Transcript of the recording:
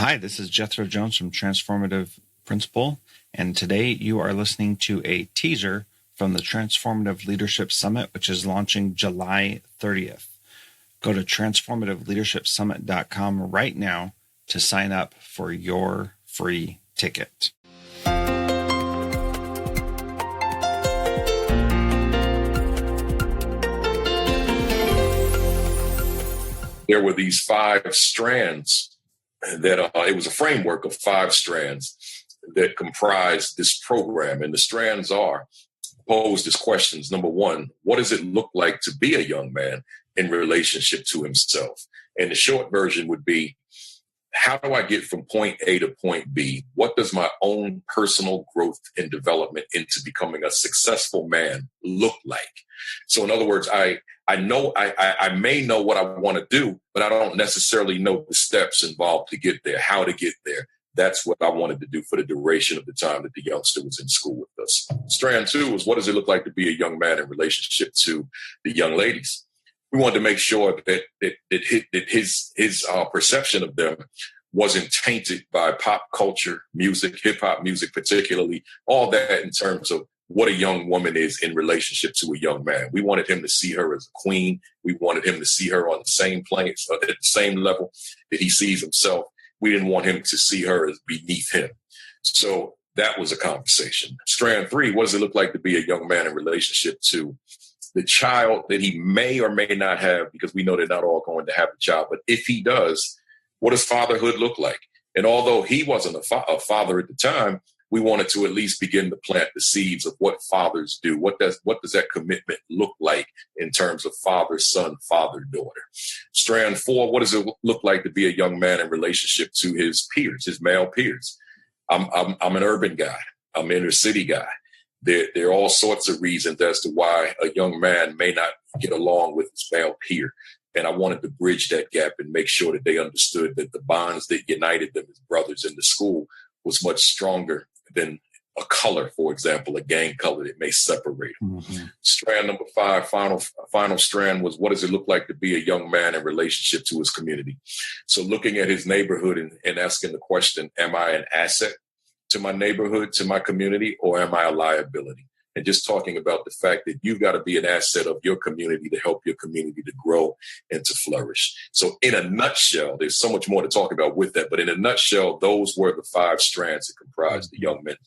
Hi, this is Jethro Jones from Transformative Principal, and today you are listening to a teaser from the Transformative Leadership Summit, which is launching July 30th. Go to transformativeleadershipsummit.com right now to sign up for your free ticket. There were these 5 strands that it was a framework of 5 strands that comprised this program. And the strands are posed as questions. Number 1, what does it look like to be a young man in relationship to himself? And the short version would be, how do I get from point A to point B? What does my own personal growth and development into becoming a successful man look like? So in other words, I know I may know what I want to do, but I don't necessarily know the steps involved to get there, how to get there. That's what I wanted to do for the duration of the time that the youngster was in school with us. Strand 2 was, what does it look like to be a young man in relationship to the young ladies? We wanted to make sure that his perception of them wasn't tainted by pop culture, music, hip hop music, particularly, all that in terms of what a young woman is in relationship to a young man. We wanted him to see her as a queen. We wanted him to see her on the same plane, at the same level that he sees himself. We didn't want him to see her as beneath him. So that was a conversation. Strand 3, what does it look like to be a young man in relationship to the child that he may or may not have, because we know they're not all going to have a child. But if he does, what does fatherhood look like? And although he wasn't a father at the time, we wanted to at least begin to plant the seeds of what fathers do. What does that commitment look like in terms of father, son, father, daughter? Strand 4, what does it look like to be a young man in relationship to his peers, his male peers? I'm an urban guy. I'm an inner city guy. There are all sorts of reasons as to why a young man may not get along with his male peer. And I wanted to bridge that gap and make sure that they understood that the bonds that united them as brothers in the school was much stronger than a color, for example, a gang color that may separate them. Mm-hmm. Strand number 5, final strand was, what does it look like to be a young man in relationship to his community? So looking at his neighborhood and asking the question, am I an asset to my neighborhood, to my community, or am I a liability? And just talking about the fact that you've got to be an asset of your community to help your community to grow and to flourish. So in a nutshell, there's so much more to talk about with that, but in a nutshell, those were the 5 strands that comprised the young men's